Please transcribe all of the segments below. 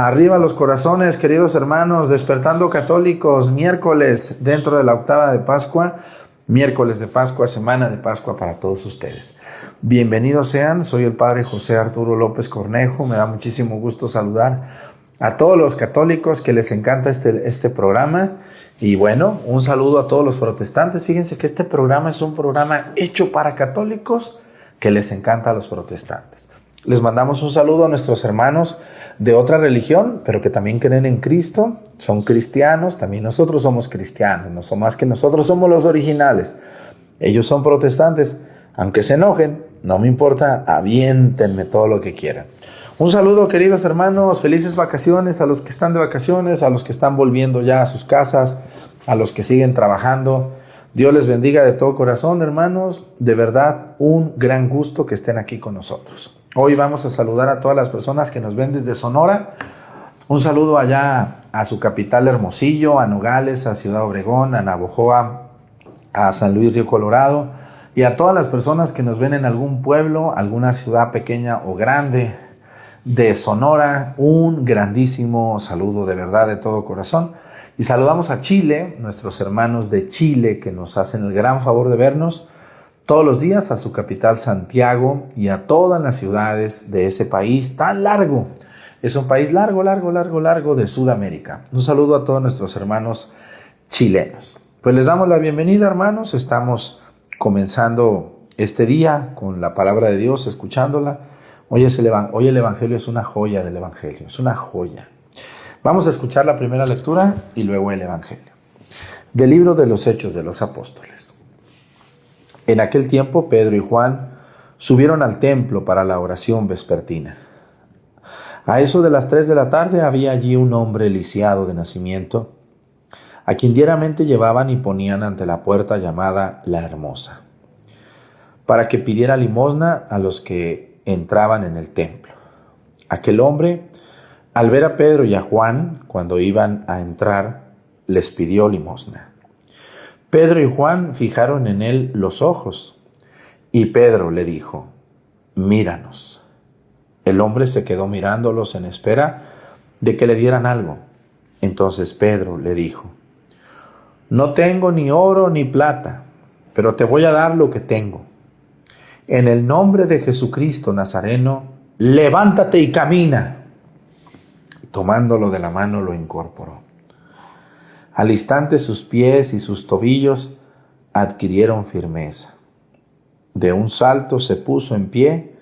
Arriba los corazones, queridos hermanos, despertando católicos, miércoles dentro de la octava de Pascua, miércoles de Pascua, semana de Pascua para todos ustedes. Bienvenidos sean, soy el Padre José Arturo López Cornejo, me da muchísimo gusto saludar a todos los católicos que les encanta este programa. Y bueno, un saludo a todos los protestantes. Fíjense que este programa es un programa hecho para católicos que les encanta a los protestantes. Les mandamos un saludo a nuestros hermanos de otra religión, pero que también creen en Cristo, son cristianos, también nosotros somos cristianos, no son más que nosotros somos los originales. Ellos son protestantes, aunque se enojen, no me importa, aviéntenme todo lo que quieran. Un saludo, queridos hermanos, felices vacaciones a los que están de vacaciones, a los que están volviendo ya a sus casas, a los que siguen trabajando. Dios les bendiga de todo corazón, hermanos. De verdad, un gran gusto que estén aquí con nosotros. Hoy vamos a saludar a todas las personas que nos ven desde Sonora. Un saludo allá a su capital Hermosillo, a Nogales, a Ciudad Obregón, a Navojoa, a San Luis Río Colorado y a todas las personas que nos ven en algún pueblo, alguna ciudad pequeña o grande de Sonora. Un grandísimo saludo de verdad de todo corazón. Y saludamos a Chile, nuestros hermanos de Chile que nos hacen el gran favor de vernos todos los días, a su capital Santiago y a todas las ciudades de ese país tan largo. Es un país largo de Sudamérica. Un saludo a todos nuestros hermanos chilenos. Pues les damos la bienvenida, hermanos. Estamos comenzando este día con la palabra de Dios, escuchándola. Hoy el Evangelio es una joya del Evangelio, es una joya. Vamos a escuchar la primera lectura y luego el Evangelio. Del libro de los Hechos de los Apóstoles. En aquel tiempo Pedro y Juan subieron al templo para la oración vespertina. A eso de las 3 de la tarde había allí un hombre lisiado de nacimiento, a quien diariamente llevaban y ponían ante la puerta llamada La Hermosa, para que pidiera limosna a los que entraban en el templo. Aquel hombre, al ver a Pedro y a Juan, cuando iban a entrar, les pidió limosna. Pedro y Juan fijaron en él los ojos, y Pedro le dijo: míranos. El hombre se quedó mirándolos en espera de que le dieran algo. Entonces Pedro le dijo: no tengo ni oro ni plata, pero te voy a dar lo que tengo. En el nombre de Jesucristo Nazareno, levántate y camina. Tomándolo de la mano lo incorporó. Al instante sus pies y sus tobillos adquirieron firmeza. De un salto se puso en pie,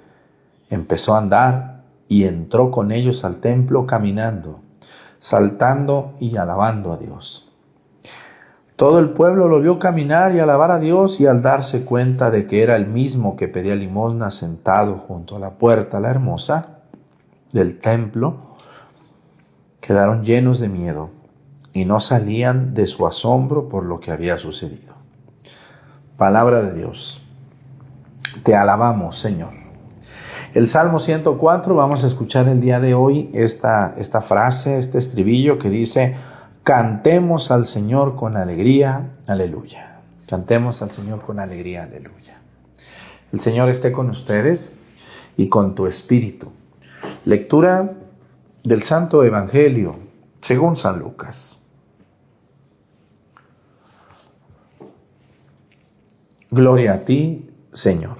empezó a andar y entró con ellos al templo caminando, saltando y alabando a Dios. Todo el pueblo lo vio caminar y alabar a Dios, y al darse cuenta de que era el mismo que pedía limosna sentado junto a la puerta La Hermosa del templo, quedaron llenos de miedo y no salían de su asombro por lo que había sucedido. Palabra de Dios. Te alabamos, Señor. El Salmo 104, vamos a escuchar el día de hoy esta frase, este estribillo que dice: cantemos al Señor con alegría, aleluya. Cantemos al Señor con alegría, aleluya. El Señor esté con ustedes y con tu espíritu. Lectura del Santo Evangelio según San Lucas. Gloria a ti, Señor.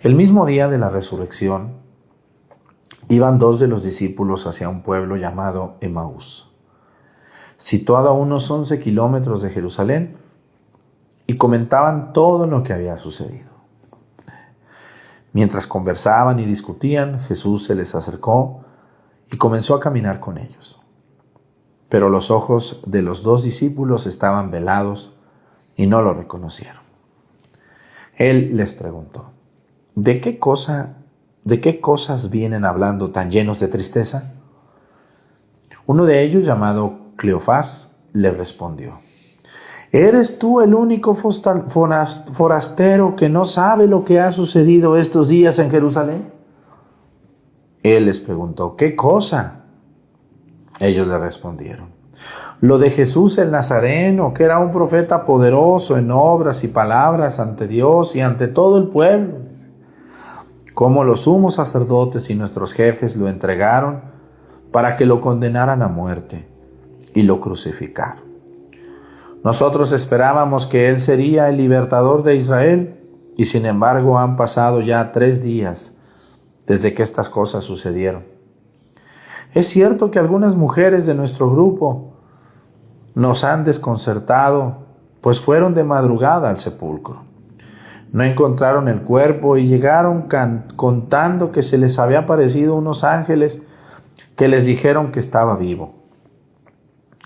El mismo día de la resurrección, iban 2 de los discípulos hacia un pueblo llamado Emaús, situado a unos 11 kilómetros de Jerusalén, y comentaban todo lo que había sucedido. Mientras conversaban y discutían, Jesús se les acercó y comenzó a caminar con ellos. Pero los ojos de los 2 discípulos estaban velados y no lo reconocieron. Él les preguntó: ¿De qué cosas vienen hablando tan llenos de tristeza? Uno de ellos, llamado Cleofás, le respondió: ¿eres tú el único forastero que no sabe lo que ha sucedido estos días en Jerusalén? Él les preguntó: ¿qué cosa? Ellos le respondieron: lo de Jesús el Nazareno, que era un profeta poderoso en obras y palabras ante Dios y ante todo el pueblo. Como los sumos sacerdotes y nuestros jefes lo entregaron para que lo condenaran a muerte y lo crucificaron. Nosotros esperábamos que Él sería el libertador de Israel y sin embargo han pasado ya 3 días desde que estas cosas sucedieron. Es cierto que algunas mujeres de nuestro grupo nos han desconcertado, pues fueron de madrugada al sepulcro. No encontraron el cuerpo y llegaron contando que se les había aparecido unos ángeles que les dijeron que estaba vivo.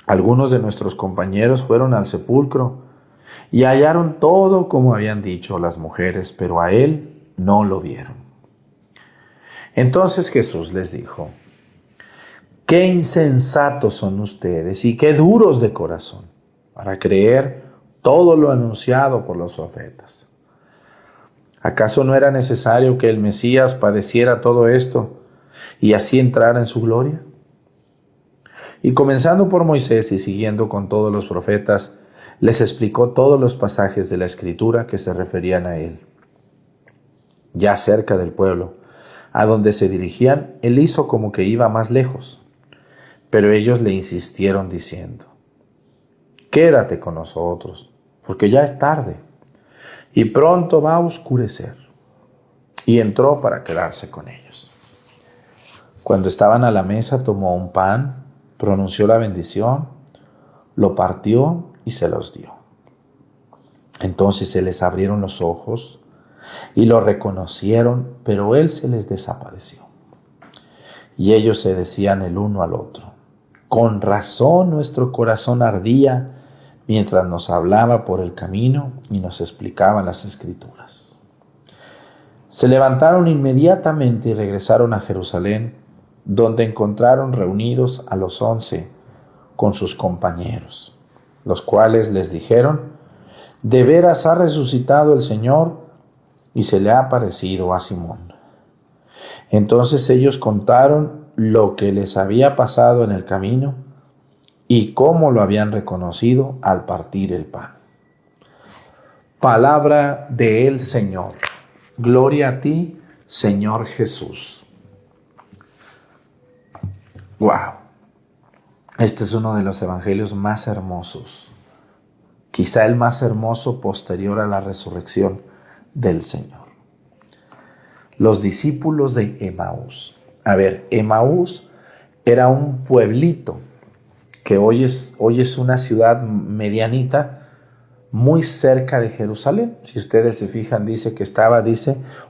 Algunos de nuestros compañeros fueron al sepulcro y hallaron todo como habían dicho las mujeres, pero a él no lo vieron. Entonces Jesús les dijo: qué insensatos son ustedes y qué duros de corazón para creer todo lo anunciado por los profetas. ¿Acaso no era necesario que el Mesías padeciera todo esto y así entrara en su gloria? Y comenzando por Moisés y siguiendo con todos los profetas, les explicó todos los pasajes de la Escritura que se referían a él. Ya cerca del pueblo, a donde se dirigían, él hizo como que iba más lejos, pero ellos le insistieron diciendo: quédate con nosotros, porque ya es tarde y pronto va a oscurecer. Y entró para quedarse con ellos. Cuando estaban a la mesa, tomó un pan, pronunció la bendición, lo partió y se los dio. Entonces se les abrieron los ojos y lo reconocieron, pero él se les desapareció. Y ellos se decían el uno al otro: con razón nuestro corazón ardía mientras nos hablaba por el camino y nos explicaba las Escrituras. Se levantaron inmediatamente y regresaron a Jerusalén, donde encontraron reunidos a los 11 con sus compañeros, los cuales les dijeron: de veras ha resucitado el Señor y se le ha aparecido a Simón. Entonces ellos contaron lo que les había pasado en el camino y cómo lo habían reconocido al partir el pan. Palabra del Señor. Gloria a ti, Señor Jesús. Wow. Este es uno de los evangelios más hermosos, quizá el más hermoso posterior a la resurrección del Señor. Los discípulos de Emaús. A ver, Emaús era un pueblito que hoy es una ciudad medianita muy cerca de Jerusalén. Si ustedes se fijan, dice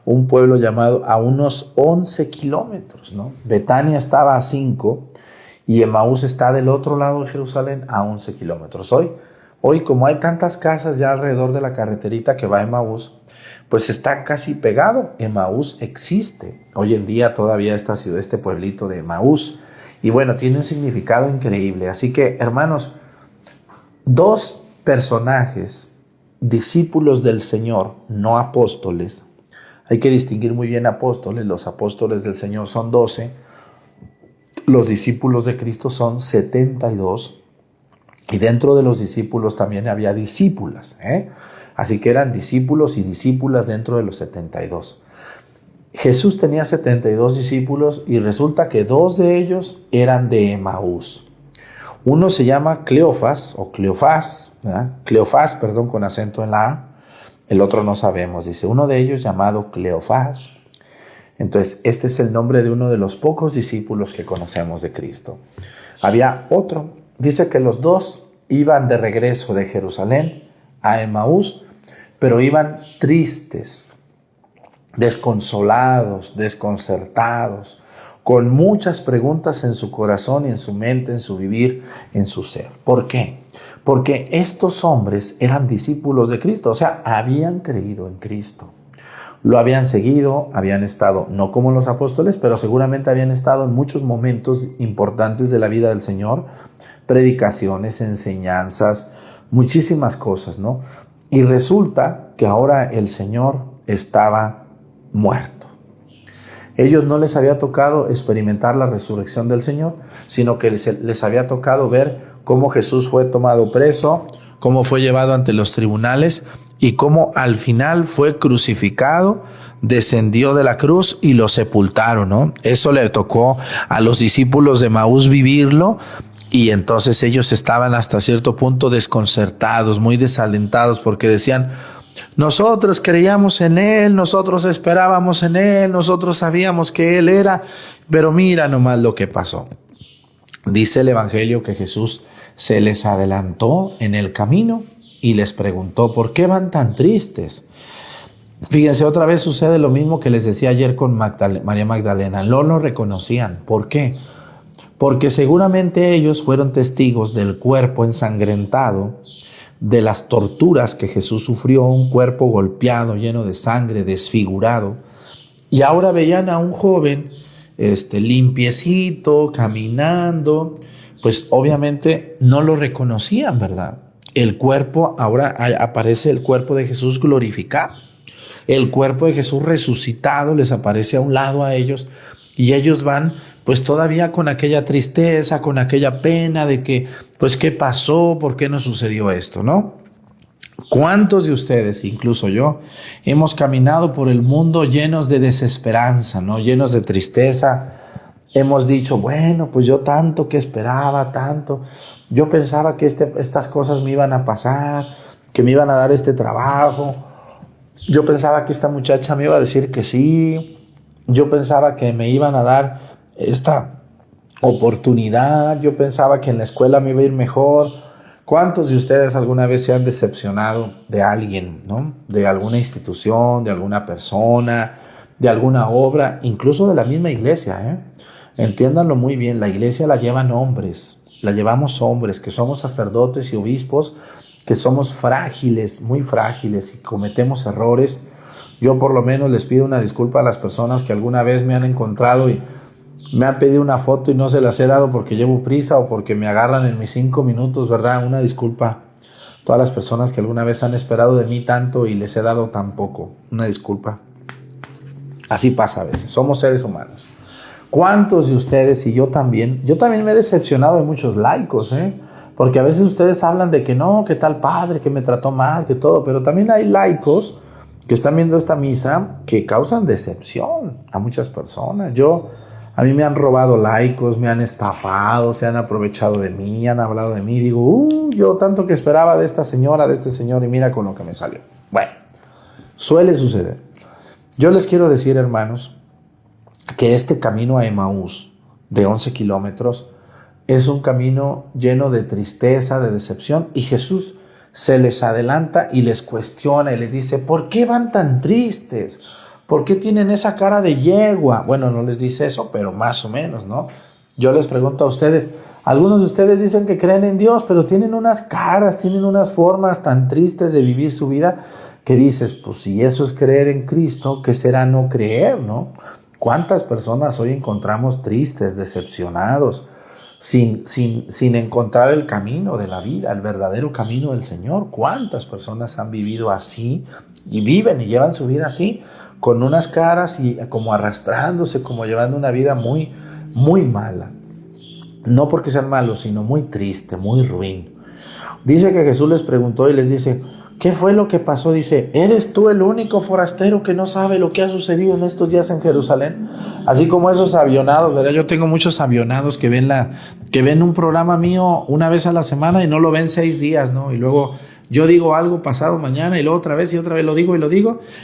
un pueblo llamado a unos 11 kilómetros, ¿no? Betania estaba a 5 y Emaús está del otro lado de Jerusalén a 11 kilómetros. Hoy, como hay tantas casas ya alrededor de la carreterita que va a Emaús, pues está casi pegado. Emaús existe. Hoy en día todavía esta ciudad, este pueblito de Emaús. Y bueno, tiene un significado increíble. Así que, hermanos, 2 personajes, discípulos del Señor, no apóstoles. Hay que distinguir muy bien apóstoles. Los apóstoles del Señor son 12. Los discípulos de Cristo son 72. Y dentro de los discípulos también había discípulas, Así que eran discípulos y discípulas dentro de los 72. Jesús tenía 72 discípulos y resulta que 2 de ellos eran de Emaús. Uno se llama Cleofás, con acento en la A. El otro no sabemos, dice, uno de ellos llamado Cleofás. Entonces, este es el nombre de uno de los pocos discípulos que conocemos de Cristo. Había otro, dice que los 2 iban de regreso de Jerusalén a Emaús, pero iban tristes, desconsolados, desconcertados, con muchas preguntas en su corazón y en su mente, en su vivir, en su ser. ¿Por qué? Porque estos hombres eran discípulos de Cristo, o sea, habían creído en Cristo. Lo habían seguido, habían estado, no como los apóstoles, pero seguramente habían estado en muchos momentos importantes de la vida del Señor, predicaciones, enseñanzas, muchísimas cosas, ¿no? Y resulta que ahora el Señor estaba muerto. Ellos no les había tocado experimentar la resurrección del Señor, sino que les había tocado ver cómo Jesús fue tomado preso, cómo fue llevado ante los tribunales y cómo al final fue crucificado descendió de la cruz y lo sepultaron, ¿no? Eso le tocó a los discípulos de Emaús vivirlo, y entonces ellos estaban hasta cierto punto desconcertados, muy desalentados, porque decían: nosotros creíamos en Él, nosotros esperábamos en Él, nosotros sabíamos que Él era, pero mira nomás lo que pasó. Dice el Evangelio que Jesús se les adelantó en el camino y les preguntó: ¿por qué van tan tristes? Fíjense, otra vez sucede lo mismo que les decía ayer con María Magdalena. No lo reconocían. ¿Por qué? Porque seguramente ellos fueron testigos del cuerpo ensangrentado, de las torturas que Jesús sufrió, un cuerpo golpeado, lleno de sangre, desfigurado. Y ahora veían a un joven limpiecito, caminando. Pues obviamente no lo reconocían, ¿verdad? El cuerpo, ahora aparece el cuerpo de Jesús glorificado. El cuerpo de Jesús resucitado les aparece a un lado a ellos, y ellos van pues todavía con aquella tristeza, con aquella pena de que, pues, ¿qué pasó? ¿Por qué no sucedió esto, no? ¿Cuántos de ustedes, incluso yo, hemos caminado por el mundo llenos de desesperanza, ¿no? Llenos de tristeza? Hemos dicho: bueno, pues yo tanto que esperaba, tanto. Yo pensaba que estas cosas me iban a pasar, que me iban a dar este trabajo. Yo pensaba que esta muchacha me iba a decir que sí. Yo pensaba que me iban a dar esta oportunidad. Yo pensaba que en la escuela me iba a ir mejor. ¿Cuántos de ustedes alguna vez se han decepcionado de alguien, ¿no? De alguna institución, de alguna persona, de alguna obra, incluso de la misma iglesia, Entiéndanlo muy bien, la iglesia la llevan hombres, la llevamos hombres que somos sacerdotes y obispos, que somos frágiles, muy frágiles, y cometemos errores. Yo por lo menos les pido una disculpa a las personas que alguna vez me han encontrado y me han pedido una foto y no se las he dado porque llevo prisa o porque me agarran en mis 5 minutos, ¿verdad? Una disculpa a todas las personas que alguna vez han esperado de mí tanto y les he dado tan poco. Una disculpa. Así pasa a veces, somos seres humanos. ¿Cuántos de ustedes, y yo también me he decepcionado de muchos laicos, porque a veces ustedes hablan de que no, que tal padre, que me trató mal, que todo, pero también hay laicos que están viendo esta misa que causan decepción a muchas personas. A mí me han robado laicos, me han estafado, se han aprovechado de mí, han hablado de mí. Digo, yo tanto que esperaba de esta señora, de este señor, y mira con lo que me salió. Bueno, suele suceder. Yo les quiero decir, hermanos, que este camino a Emaús de 11 kilómetros es un camino lleno de tristeza, de decepción, y Jesús se les adelanta y les cuestiona y les dice: ¿por qué van tan tristes? ¿Por qué tienen esa cara de yegua? Bueno, no les dice eso, pero más o menos, ¿no? Yo les pregunto a ustedes, algunos de ustedes dicen que creen en Dios, pero tienen unas caras, tienen unas formas tan tristes de vivir su vida que dices: pues si eso es creer en Cristo, ¿qué será no creer, no? ¿Cuántas personas hoy encontramos tristes, decepcionados, sin encontrar el camino de la vida, el verdadero camino del Señor? ¿Cuántas personas han vivido así y viven y llevan su vida así, con unas caras y como arrastrándose, como llevando una vida muy, muy mala? No porque sean malos, sino muy triste, muy ruin. Dice que Jesús les preguntó y les dice: ¿qué fue lo que pasó? Dice: ¿eres tú el único forastero que no sabe lo que ha sucedido en estos días en Jerusalén? Así como esos avionados, ¿verdad? Yo tengo muchos avionados que ven un programa mío una vez a la semana y no lo ven 6 días, ¿no? Y luego yo digo algo pasado mañana y luego otra vez lo digo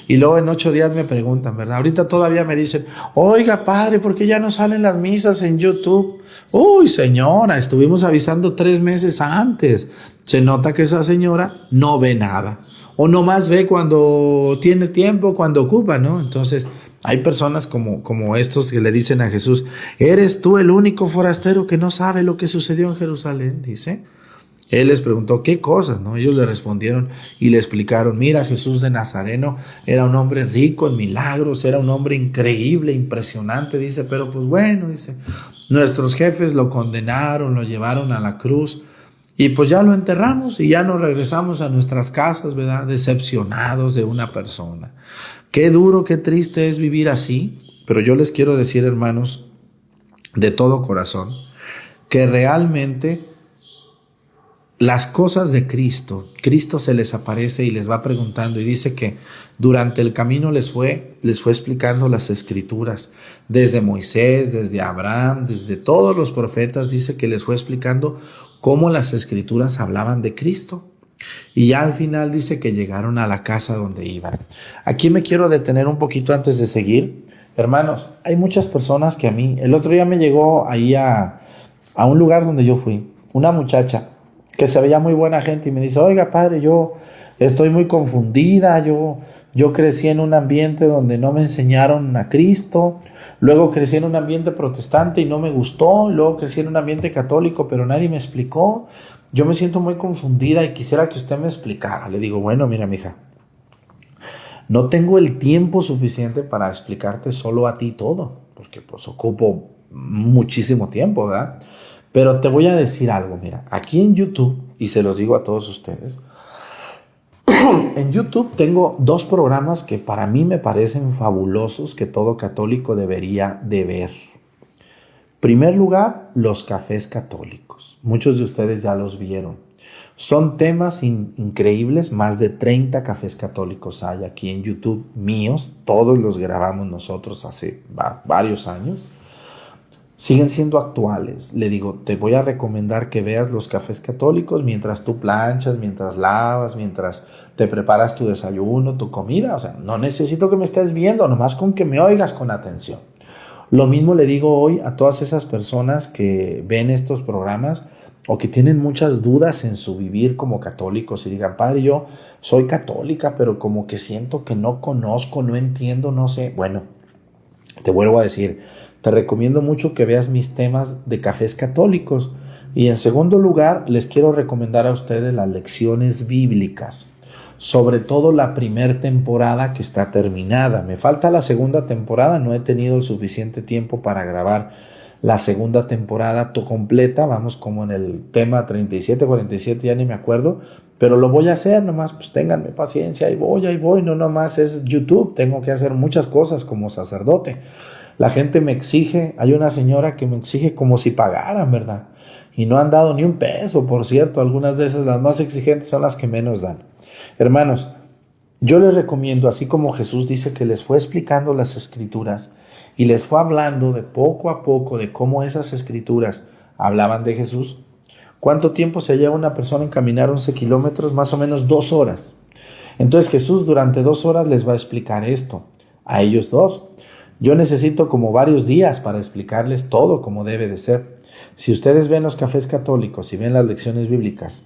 y luego en 8 días me preguntan, ¿verdad? Ahorita todavía me dicen: oiga, padre, ¿por qué ya no salen las misas en YouTube? Uy, señora, estuvimos avisando 3 meses antes. Se nota que esa señora no ve nada, o nomás ve cuando tiene tiempo, cuando ocupa, ¿no? Entonces hay personas como estos que le dicen a Jesús: ¿eres tú el único forastero que no sabe lo que sucedió en Jerusalén? Dice. Él les preguntó qué cosas, ¿no? Ellos le respondieron y le explicaron: mira, Jesús de Nazareno era un hombre rico en milagros, era un hombre increíble, impresionante, dice, pero pues bueno, dice, nuestros jefes lo condenaron, lo llevaron a la cruz y pues ya lo enterramos y ya nos regresamos a nuestras casas, ¿verdad? Decepcionados de una persona. Qué duro, qué triste es vivir así, pero yo les quiero decir, hermanos, de todo corazón, que realmente las cosas de Cristo, Cristo se les aparece y les va preguntando y dice que durante el camino les fue explicando las escrituras, desde Moisés, desde Abraham, desde todos los profetas, dice que les fue explicando cómo las escrituras hablaban de Cristo. Y ya al final dice que llegaron a la casa donde iban. Aquí me quiero detener un poquito antes de seguir. Hermanos, hay muchas personas que a mí, el otro día me llegó ahí a un lugar donde yo fui, una muchacha que se veía muy buena gente y me dice, oiga padre, yo estoy muy confundida, yo crecí en un ambiente donde no me enseñaron a Cristo, luego crecí en un ambiente protestante y no me gustó, luego crecí en un ambiente católico pero nadie me explicó, yo me siento muy confundida y quisiera que usted me explicara. Le digo, bueno, mira mija, no tengo el tiempo suficiente para explicarte solo a ti todo, porque pues ocupo muchísimo tiempo, ¿verdad? Pero te voy a decir algo, mira, aquí en YouTube, y se los digo a todos ustedes, en YouTube tengo 2 programas que para mí me parecen fabulosos, que todo católico debería de ver. Primer lugar, los cafés católicos. Muchos de ustedes ya los vieron. Son temas increíbles, más de 30 cafés católicos hay aquí en YouTube míos, todos los grabamos nosotros hace varios años. Siguen siendo actuales. Le digo, te voy a recomendar que veas los cafés católicos mientras tú planchas, mientras lavas, mientras te preparas tu desayuno, tu comida. O sea, no necesito que me estés viendo, nomás con que me oigas con atención. Lo mismo le digo hoy a todas esas personas que ven estos programas o que tienen muchas dudas en su vivir como católicos y digan, padre, yo soy católica, pero como que siento que no conozco, no entiendo, no sé. Bueno, te vuelvo a decir, te recomiendo mucho que veas mis temas de cafés católicos. Y en segundo lugar, les quiero recomendar a ustedes las lecciones bíblicas. Sobre todo la primera temporada que está terminada. Me falta la segunda temporada, no he tenido el suficiente tiempo para grabar la segunda temporada completa. Vamos como en el tema 37, 47, ya ni me acuerdo. Pero lo voy a hacer, nomás pues ténganme paciencia, ahí voy. No nomás es YouTube, tengo que hacer muchas cosas como sacerdote. La gente me exige, hay una señora que me exige como si pagaran, ¿verdad? Y no han dado ni un peso, por cierto. Algunas de esas, las más exigentes, son las que menos dan. Hermanos, yo les recomiendo, así como Jesús dice que les fue explicando las escrituras y les fue hablando de poco a poco de cómo esas escrituras hablaban de Jesús. ¿Cuánto tiempo se lleva una persona en caminar 11 kilómetros? Más o menos 2 horas. Entonces Jesús durante 2 horas les va a explicar esto a ellos dos. Yo necesito como varios días para explicarles todo como debe de ser. Si ustedes ven los cafés católicos y ven las lecciones bíblicas,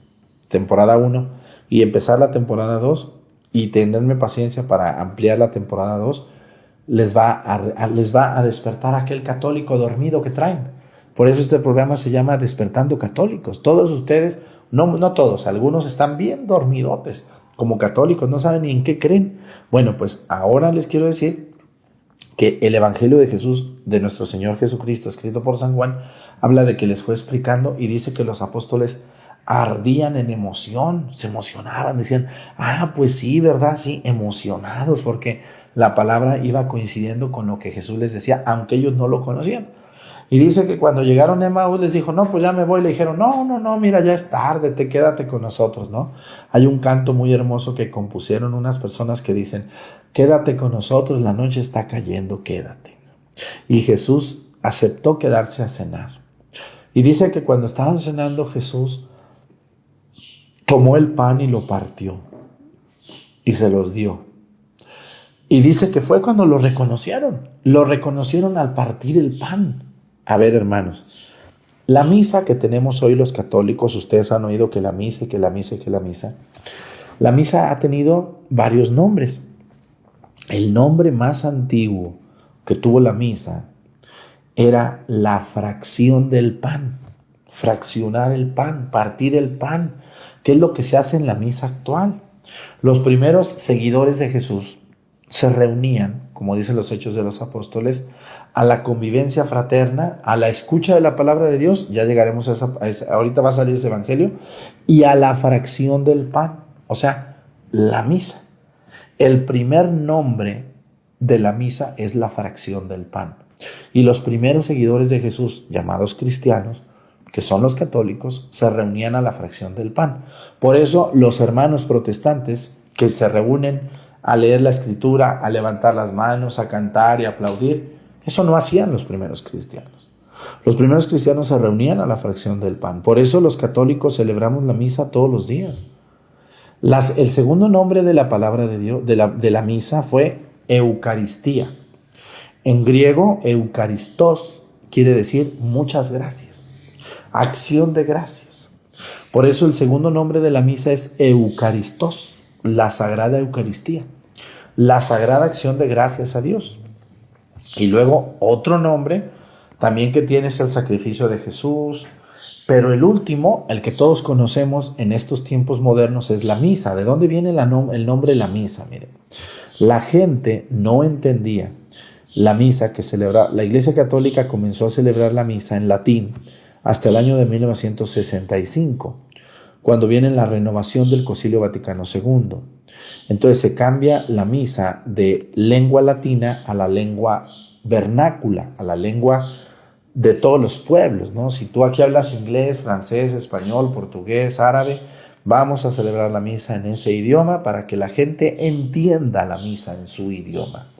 temporada 1, y empezar la temporada 2, y tenerme paciencia para ampliar la temporada 2, les va a despertar aquel católico dormido que traen. Por eso este programa se llama Despertando Católicos. Todos ustedes, no todos, algunos están bien dormidotes como católicos, no saben ni en qué creen. Bueno, pues ahora les quiero decir que el Evangelio de Jesús, de nuestro Señor Jesucristo, escrito por San Juan, habla de que les fue explicando y dice que los apóstoles ardían en emoción, se emocionaban, decían, pues sí, ¿verdad? Sí, emocionados, porque la palabra iba coincidiendo con lo que Jesús les decía, aunque ellos no lo conocían. Y dice que cuando llegaron a Emaús les dijo, no, pues ya me voy. Le dijeron, no, mira, ya es tarde, quédate con nosotros, ¿no? Hay un canto muy hermoso que compusieron unas personas que dicen, quédate con nosotros, la noche está cayendo, quédate. Y Jesús aceptó quedarse a cenar. Y dice que cuando estaban cenando, Jesús tomó el pan y lo partió y se los dio. Y dice que fue cuando lo reconocieron al partir el pan. A ver, hermanos, la misa que tenemos hoy los católicos, ustedes han oído que la misa, y que la misa, y que la misa. La misa ha tenido varios nombres. El nombre más antiguo que tuvo la misa era la fracción del pan. Fraccionar el pan, partir el pan, que es lo que se hace en la misa actual. Los primeros seguidores de Jesús se reunían, como dicen los Hechos de los Apóstoles, a la convivencia fraterna, a la escucha de la palabra de Dios, ya llegaremos a esa, ahorita va a salir ese evangelio, y a la fracción del pan, o sea, la misa. El primer nombre de la misa es la fracción del pan. Y los primeros seguidores de Jesús, llamados cristianos, que son los católicos, se reunían a la fracción del pan. Por eso los hermanos protestantes que se reúnen a leer la escritura, a levantar las manos, a cantar y a aplaudir, eso no hacían los primeros cristianos. Los primeros cristianos se reunían a la fracción del pan. Por eso los católicos celebramos la misa todos los días. El segundo nombre de la palabra de Dios, de la misa, fue Eucaristía. En griego, Eucaristos quiere decir muchas gracias, acción de gracias. Por eso el segundo nombre de la misa es Eucaristos, la Sagrada Eucaristía, la sagrada acción de gracias a Dios. Y luego otro nombre también que tiene es el sacrificio de Jesús, pero el último, el que todos conocemos en estos tiempos modernos, es la misa. ¿De dónde viene el nombre de la misa? Miren, la gente no entendía la misa que celebra. La Iglesia Católica comenzó a celebrar la misa en latín hasta el año de 1965, cuando viene la renovación del Concilio Vaticano II. Entonces se cambia la misa de lengua latina a la lengua vernácula, a la lengua de todos los pueblos, ¿no? Si tú aquí hablas inglés, francés, español, portugués, árabe, vamos a celebrar la misa en ese idioma para que la gente entienda la misa en su idioma.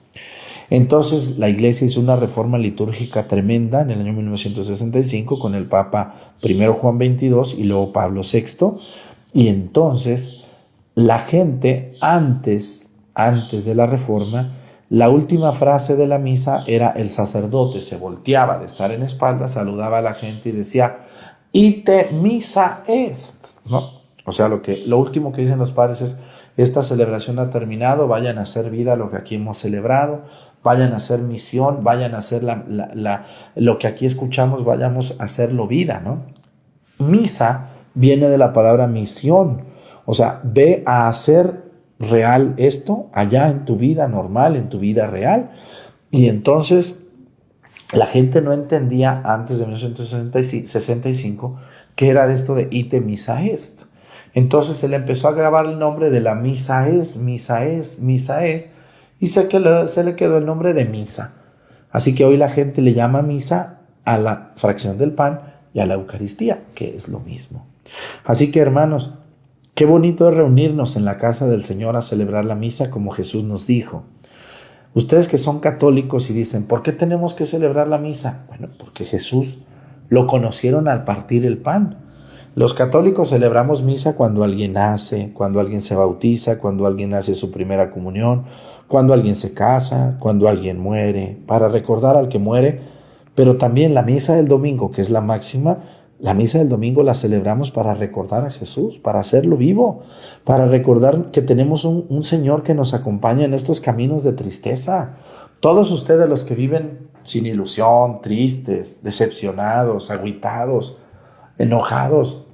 Entonces la Iglesia hizo una reforma litúrgica tremenda en el año 1965 con el Papa primero Juan XXII y luego Pablo VI, y entonces la gente antes de la reforma, la última frase de la misa era el sacerdote se volteaba de estar en espalda, saludaba a la gente y decía ite missa est, ¿no? O sea, lo último que dicen los padres es: esta celebración ha terminado, vayan a hacer vida lo que aquí hemos celebrado, vayan a hacer misión, vayan a hacer lo que aquí escuchamos, vayamos a hacerlo vida, ¿no? Misa viene de la palabra misión, o sea, ve a hacer real esto allá en tu vida normal, en tu vida real. Y entonces la gente no entendía antes de 1965 qué era de esto de ite missa est. Entonces se le empezó a grabar el nombre de la misa es, y se le quedó el nombre de misa. Así que hoy la gente le llama misa a la fracción del pan y a la Eucaristía, que es lo mismo. Así que, hermanos, qué bonito es reunirnos en la casa del Señor a celebrar la misa como Jesús nos dijo. Ustedes que son católicos y dicen, ¿por qué tenemos que celebrar la misa? Bueno, porque Jesús lo conocieron al partir el pan. Los católicos celebramos misa cuando alguien nace, cuando alguien se bautiza, cuando alguien hace su primera comunión, cuando alguien se casa, cuando alguien muere, para recordar al que muere. Pero también la misa del domingo, que es la máxima, la misa del domingo la celebramos para recordar a Jesús, para hacerlo vivo, para recordar que tenemos un Señor que nos acompaña en estos caminos de tristeza. Todos ustedes los que viven sin ilusión, tristes, decepcionados, agüitados, enojados,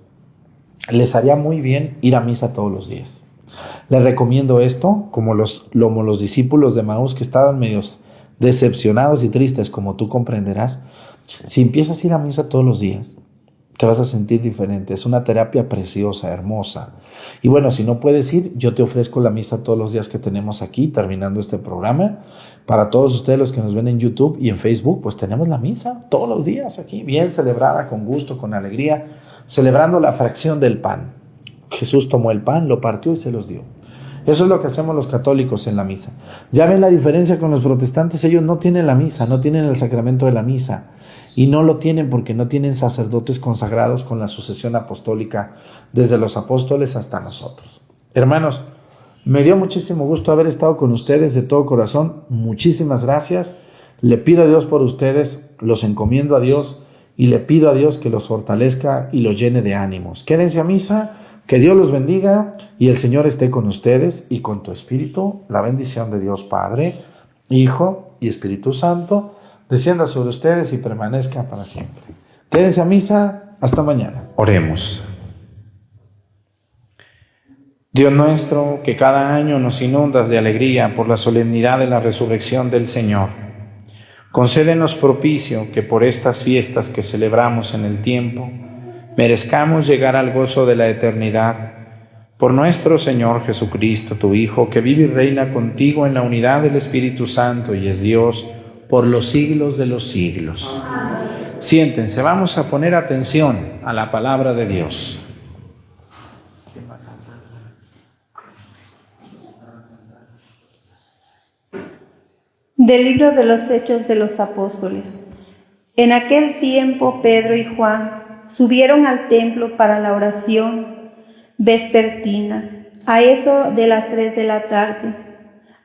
les haría muy bien ir a misa todos los días. Les recomiendo esto, como los discípulos de Maús que estaban medios decepcionados y tristes, como tú comprenderás. Si empiezas a ir a misa todos los días, te vas a sentir diferente. Es una terapia preciosa, hermosa. Y bueno, si no puedes ir, yo te ofrezco la misa todos los días que tenemos aquí, terminando este programa. Para todos ustedes los que nos ven en YouTube y en Facebook, pues tenemos la misa todos los días aquí, bien celebrada, con gusto, con alegría, celebrando la fracción del pan. Jesús tomó el pan, lo partió y se los dio. Eso es lo que hacemos los católicos en la misa. Ya ven la diferencia con los protestantes. Ellos no tienen la misa, no tienen el sacramento de la misa. Y no lo tienen porque no tienen sacerdotes consagrados con la sucesión apostólica desde los apóstoles hasta nosotros. Hermanos, me dio muchísimo gusto haber estado con ustedes de todo corazón. Muchísimas gracias. Le pido a Dios por ustedes, los encomiendo a Dios y le pido a Dios que los fortalezca y los llene de ánimos. Quédense a misa, que Dios los bendiga y el Señor esté con ustedes y con tu espíritu. La bendición de Dios Padre, Hijo y Espíritu Santo descienda sobre ustedes y permanezca para siempre. Quédense a misa. Hasta mañana. Oremos. Dios nuestro, que cada año nos inundas de alegría por la solemnidad de la resurrección del Señor, concédenos propicio que por estas fiestas que celebramos en el tiempo, merezcamos llegar al gozo de la eternidad. Por nuestro Señor Jesucristo, tu Hijo, que vive y reina contigo en la unidad del Espíritu Santo y es Dios por los siglos de los siglos. Siéntense, vamos a poner atención a la palabra de Dios. Del libro de los Hechos de los Apóstoles. En aquel tiempo Pedro y Juan subieron al templo para la oración vespertina, a eso de las 3 de la tarde.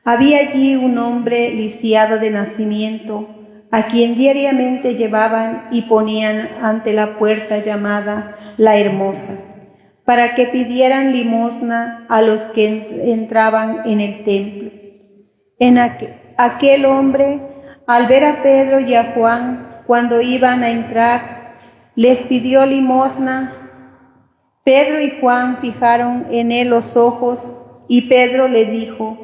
Había allí un hombre lisiado de nacimiento, a quien diariamente llevaban y ponían ante la puerta llamada La Hermosa, para que pidieran limosna a los que entraban en el templo. Aquel hombre, al ver a Pedro y a Juan cuando iban a entrar, les pidió limosna. Pedro y Juan fijaron en él los ojos y Pedro le dijo: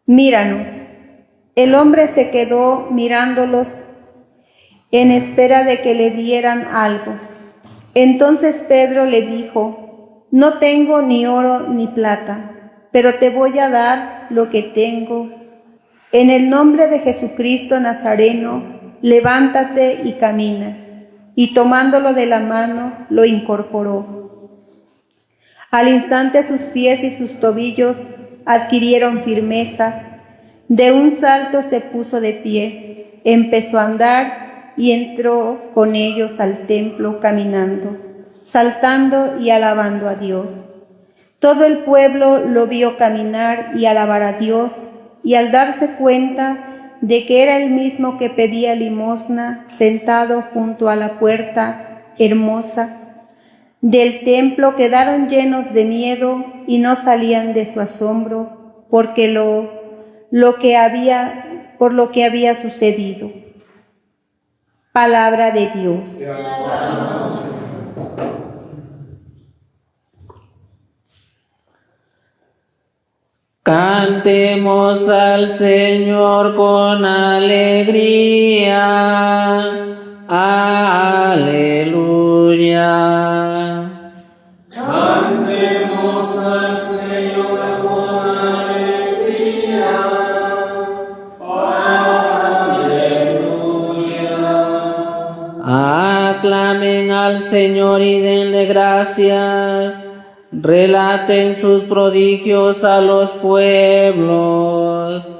«Míranos». El hombre se quedó mirándolos en espera de que le dieran algo. Entonces Pedro le dijo: «No tengo ni oro ni plata, pero te voy a dar lo que tengo. En el nombre de Jesucristo Nazareno, levántate y camina». Y tomándolo de la mano, lo incorporó. Al instante sus pies y sus tobillos adquirieron firmeza. De un salto se puso de pie, empezó a andar y entró con ellos al templo caminando, saltando y alabando a Dios. Todo el pueblo lo vio caminar y alabar a Dios, y al darse cuenta de que era el mismo que pedía limosna, sentado junto a la puerta hermosa del templo, quedaron llenos de miedo y no salían de su asombro porque por lo que había sucedido. Palabra de Dios. Cantemos al Señor con alegría. Aleluya. Cantemos al Señor con alegría. Aleluya. Aclamen al Señor y denle gracias. Relaten sus prodigios a los pueblos.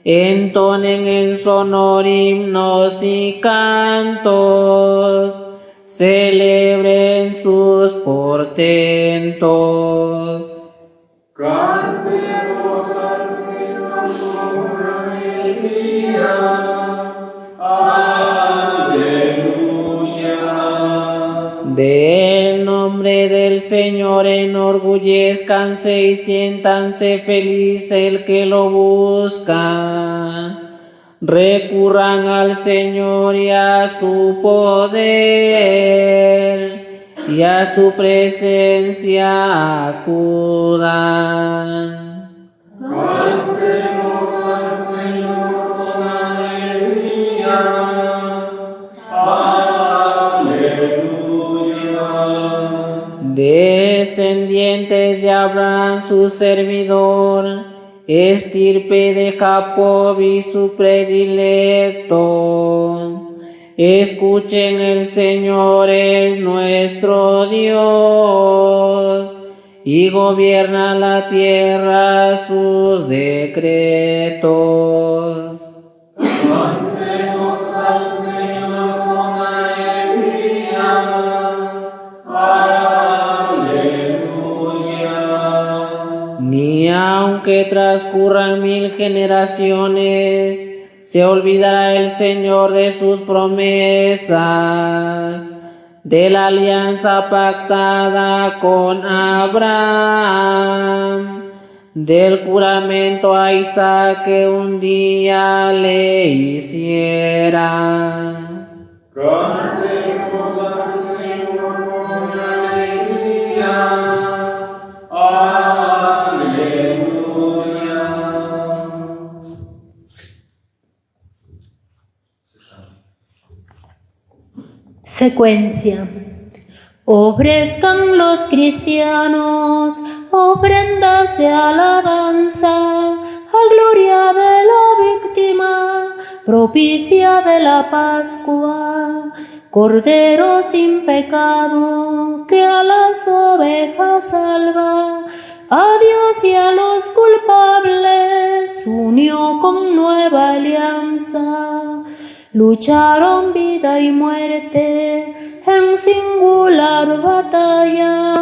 Entonen en su honor himnos y cantos. Celebren sus portentos. Cantemos al Señor con alegría. Aleluya. Del nombre del Señor enorgullezcanse y siéntanse feliz el que lo busca. Recurran al Señor y a su poder, y a su presencia acudan. Cantemos al Señor con alegría. Aleluya. Descendientes de Abraham su servidor, estirpe de Jacob y su predilecto. Escuchen, el Señor es nuestro Dios, y gobierna la tierra sus decretos. Cantemos al Señor con alegría. Aleluya. Ni aunque transcurran 1000 generaciones, se olvidará el Señor de sus promesas, de la alianza pactada con Abraham, del juramento a Isaac que un día le hiciera. Cantemos al Señor con alegría. Aleluya. Secuencia. Ofrezcan los cristianos ofrendas de alabanza a gloria de la víctima propicia de la Pascua. Cordero sin pecado, que a las ovejas salva, a Dios y a los culpables unió con nueva alianza. Lucharon vida y muerte en singular batalla,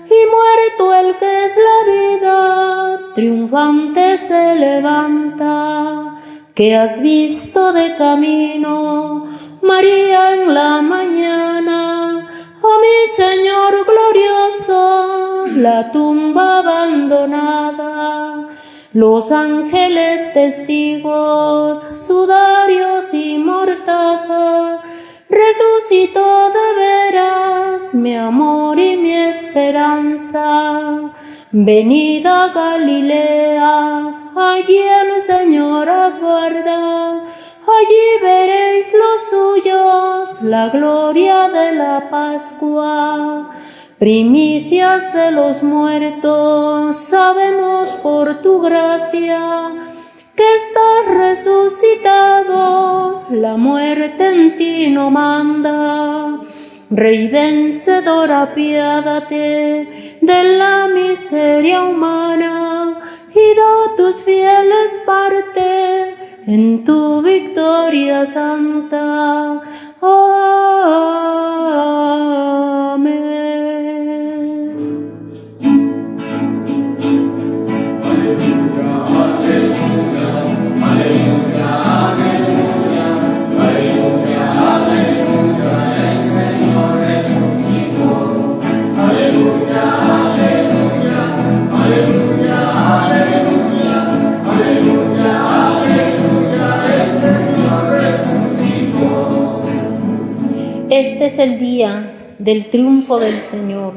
y muerto el que es la vida, triunfante se levanta. Que has visto de camino, María, en la mañana, a mi Señor glorioso, la tumba abandonada. Los ángeles testigos, sudarios y mortaja, resucitó de veras mi amor y mi esperanza. Venid a Galilea, allí el Señor aguarda, allí veréis los suyos, la gloria de la Pascua. Primicias de los muertos, sabemos por tu gracia que estás resucitado, la muerte en ti no manda. Rey vencedor, apiádate de la miseria humana y da a tus fieles parte en tu victoria santa. Amén. Este es el día del triunfo del Señor,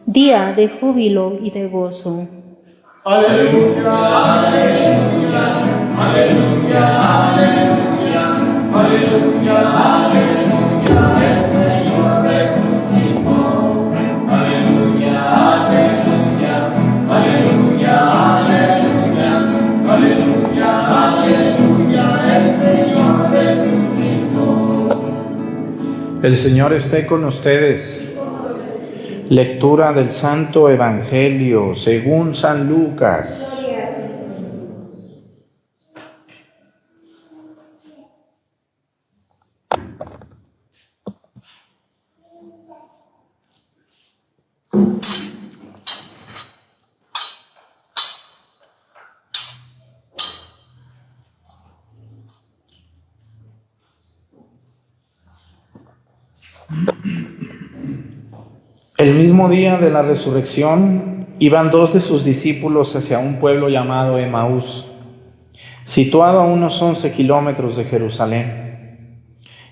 día de júbilo y de gozo. Aleluya, aleluya, aleluya, aleluya, aleluya, aleluya, el Señor resucitó. Aleluya, aleluya, aleluya, aleluya, aleluya, aleluya, el Señor resucitó. El Señor esté con ustedes. Lectura del Santo Evangelio según San Lucas. El mismo día de la resurrección iban dos de sus discípulos hacia un pueblo llamado Emaús, situado a unos 11 kilómetros de Jerusalén,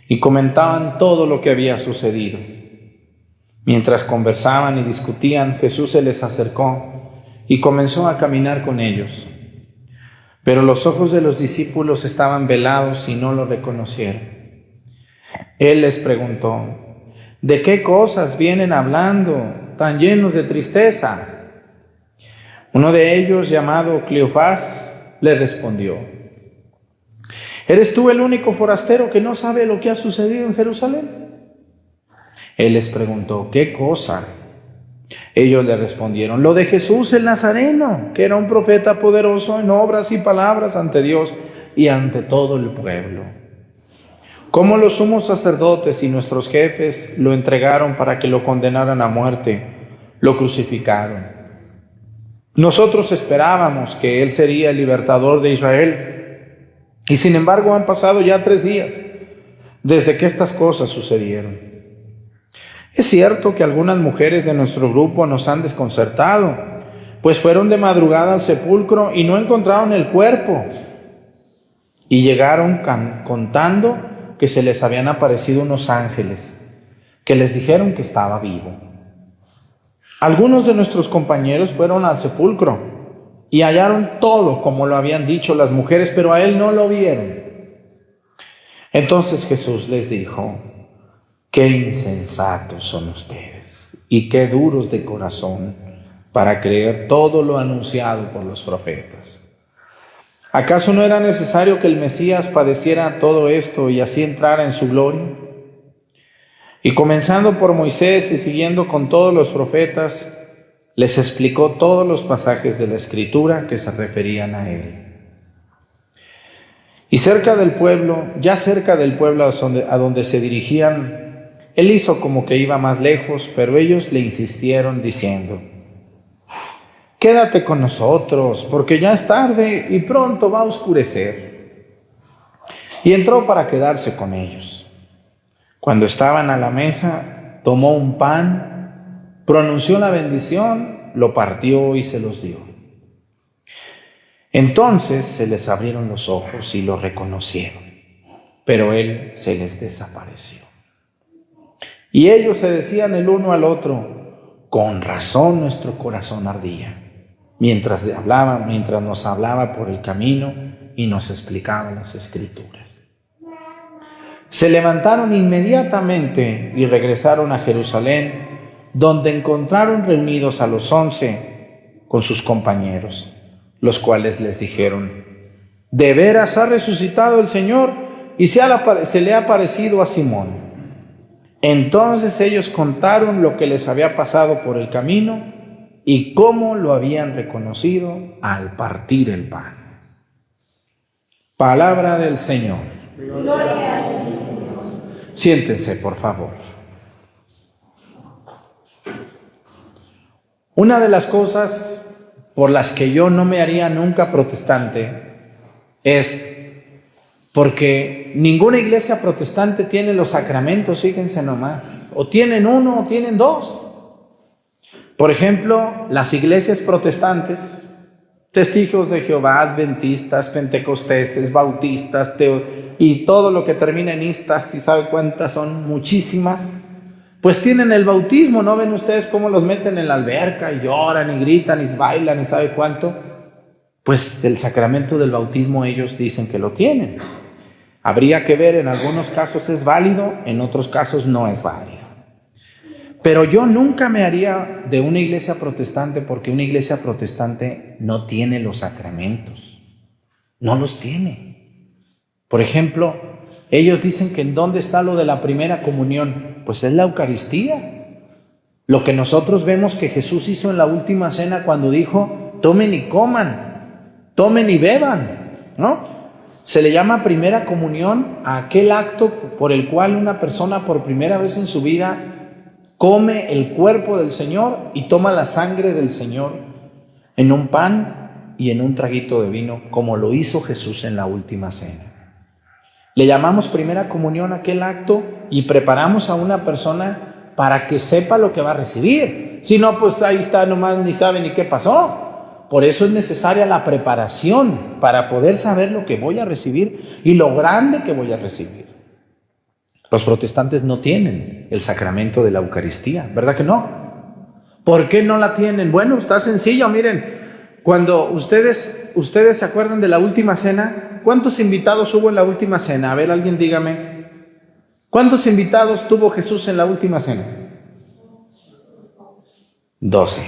y comentaban todo lo que había sucedido. Mientras conversaban y discutían, Jesús se les acercó y comenzó a caminar con ellos. Pero los ojos de los discípulos estaban velados y no lo reconocieron. Él les preguntó: ¿de qué cosas vienen hablando tan llenos de tristeza? Uno de ellos, llamado Cleofás, le respondió: ¿eres tú el único forastero que no sabe lo que ha sucedido en Jerusalén? Él les preguntó: ¿qué cosa? Ellos le respondieron: lo de Jesús el Nazareno, que era un profeta poderoso en obras y palabras ante Dios y ante todo el pueblo. Cómo los sumos sacerdotes y nuestros jefes lo entregaron para que lo condenaran a muerte, lo crucificaron. Nosotros esperábamos que Él sería el libertador de Israel, y sin embargo han pasado ya 3 días desde que estas cosas sucedieron. Es cierto que algunas mujeres de nuestro grupo nos han desconcertado, pues fueron de madrugada al sepulcro y no encontraron el cuerpo, y llegaron contando que se les habían aparecido unos ángeles que les dijeron que estaba vivo. Algunos de nuestros compañeros fueron al sepulcro y hallaron todo como lo habían dicho las mujeres, pero a él no lo vieron. Entonces Jesús les dijo: qué insensatos son ustedes y qué duros de corazón para creer todo lo anunciado por los profetas. ¿Acaso no era necesario que el Mesías padeciera todo esto y así entrara en su gloria? Y comenzando por Moisés y siguiendo con todos los profetas, les explicó todos los pasajes de la Escritura que se referían a él. Y cerca del pueblo, ya cerca del pueblo a donde se dirigían, él hizo como que iba más lejos, pero ellos le insistieron diciendo: quédate con nosotros, porque ya es tarde y pronto va a oscurecer. Y entró para quedarse con ellos. Cuando estaban a la mesa, tomó un pan, pronunció la bendición, lo partió y se los dio. Entonces se les abrieron los ojos y lo reconocieron, pero él se les desapareció. Y ellos se decían el uno al otro: con razón nuestro corazón ardía, mientras nos hablaba por el camino y nos explicaba las Escrituras. Se levantaron inmediatamente y regresaron a Jerusalén, donde encontraron reunidos a los 11 con sus compañeros, los cuales les dijeron: de veras ha resucitado el Señor y se le ha aparecido a Simón. Entonces ellos contaron lo que les había pasado por el camino y cómo lo habían reconocido al partir el pan. Palabra del Señor. Gloria a ti, Señor. Siéntense, por favor. Una de las cosas por las que yo no me haría nunca protestante es porque ninguna iglesia protestante tiene los sacramentos, fíjense nomás. O tienen uno o tienen dos. Por ejemplo, las iglesias protestantes, Testigos de Jehová, adventistas, pentecosteses, bautistas, y todo lo que termina en istas, y sabe cuántas son, muchísimas, pues tienen el bautismo. ¿No ven ustedes cómo los meten en la alberca y lloran y gritan y bailan y sabe cuánto? Pues el sacramento del bautismo ellos dicen que lo tienen. Habría que ver, en algunos casos es válido, en otros casos no es válido. Pero yo nunca me haría de una iglesia protestante, porque una iglesia protestante no tiene los sacramentos. No los tiene. Por ejemplo, ellos dicen que ¿en dónde está lo de la primera comunión? Pues es la Eucaristía. Lo que nosotros vemos que Jesús hizo en la última cena cuando dijo: tomen y coman, tomen y beban, ¿no? Se le llama primera comunión a aquel acto por el cual una persona por primera vez en su vida come el cuerpo del Señor y toma la sangre del Señor en un pan y en un traguito de vino, como lo hizo Jesús en la última cena. Le llamamos primera comunión a aquel acto y preparamos a una persona para que sepa lo que va a recibir. Si no, pues ahí está, nomás ni sabe ni qué pasó. Por eso es necesaria la preparación para poder saber lo que voy a recibir y lo grande que voy a recibir. Los protestantes no tienen el sacramento de la Eucaristía, ¿verdad que no? ¿Por qué no la tienen? Bueno, está sencillo, miren. Cuando ustedes se acuerdan de la última cena, ¿cuántos invitados hubo en la última cena? A ver, alguien dígame. ¿Cuántos invitados tuvo Jesús en la última cena? 12.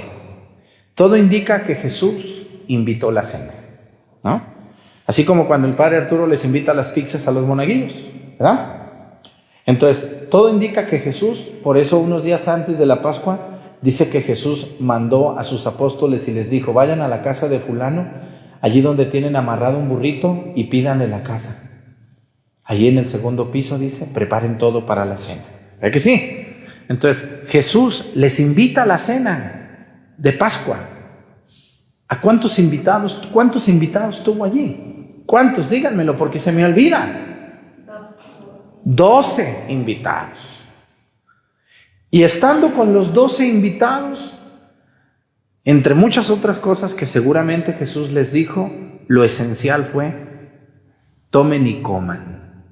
Todo indica que Jesús invitó la cena, ¿no? Así como cuando el padre Arturo les invita las pizzas a los monaguillos, ¿verdad? Entonces, todo indica que Jesús, por eso unos días antes de la Pascua, dice que Jesús mandó a sus apóstoles y les dijo: vayan a la casa de fulano, allí donde tienen amarrado un burrito, y pídanle la casa. Allí en el segundo piso, dice, preparen todo para la cena. ¿Verdad que sí? Entonces, Jesús les invita a la cena de Pascua. ¿A cuántos invitados tuvo allí? ¿Cuántos? Díganmelo, porque se me olvida. 12 invitados. Y estando con los 12 invitados, entre muchas otras cosas que seguramente Jesús les dijo, lo esencial fue: tomen y coman,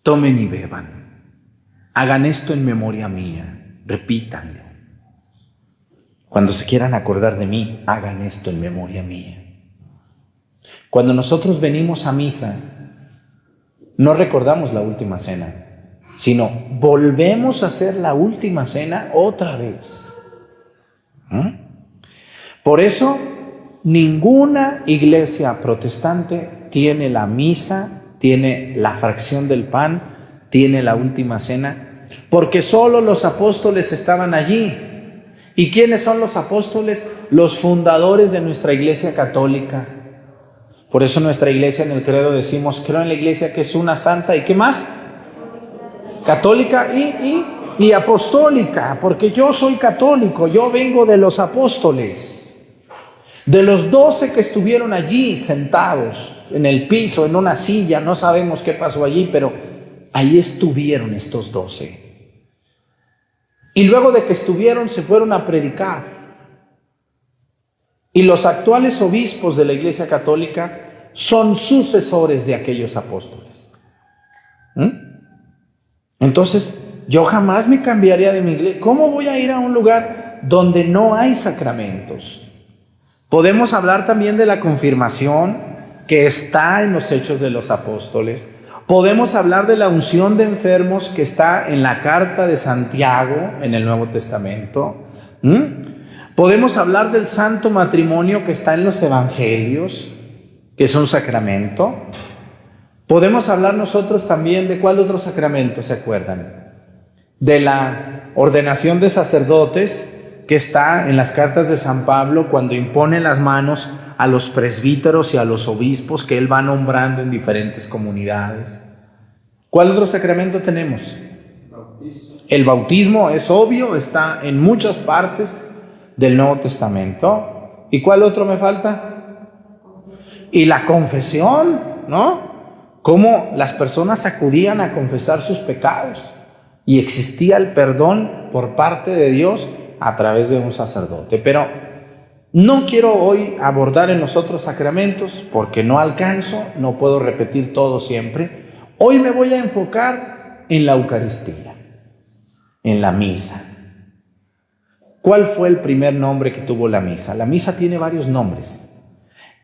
tomen y beban, hagan esto en memoria mía, repítanlo. Cuando se quieran acordar de mí, hagan esto en memoria mía. Cuando nosotros venimos a misa, no recordamos la última cena, sino volvemos a hacer la última cena otra vez. Por eso, ninguna iglesia protestante tiene la misa, tiene la fracción del pan, tiene la última cena, porque solo los apóstoles estaban allí. ¿Y quiénes son los apóstoles? Los fundadores de nuestra Iglesia Católica. Por eso nuestra iglesia en el credo decimos, creo en la iglesia que es una santa, ¿y qué más? Católica y apostólica, porque yo soy católico, yo vengo de los apóstoles, de los 12 que estuvieron allí sentados en el piso, en una silla, no sabemos qué pasó allí, pero ahí estuvieron estos 12. Y luego de que estuvieron, se fueron a predicar. Y los actuales obispos de la Iglesia Católica son sucesores de aquellos apóstoles. Entonces, yo jamás me cambiaría de mi iglesia. ¿Cómo voy a ir a un lugar donde no hay sacramentos? Podemos hablar también de la confirmación que está en los Hechos de los Apóstoles. Podemos hablar de la unción de enfermos que está en la carta de Santiago en el Nuevo Testamento. Podemos hablar del santo matrimonio que está en los evangelios, que es un sacramento. Podemos hablar nosotros también de cuál otro sacramento, ¿se acuerdan? De la ordenación de sacerdotes que está en las cartas de San Pablo cuando impone las manos a los presbíteros y a los obispos que él va nombrando en diferentes comunidades. ¿Cuál otro sacramento tenemos? El bautismo es obvio, está en muchas partes del Nuevo Testamento. ¿Y cuál otro me falta? Y la confesión, ¿no? Cómo las personas acudían a confesar sus pecados y existía el perdón por parte de Dios a través de un sacerdote. Pero no quiero hoy abordar en los otros sacramentos porque no alcanzo, no puedo repetir todo siempre. Hoy me voy a enfocar en la Eucaristía, en la misa. ¿Cuál fue el primer nombre que tuvo la misa? La misa tiene varios nombres.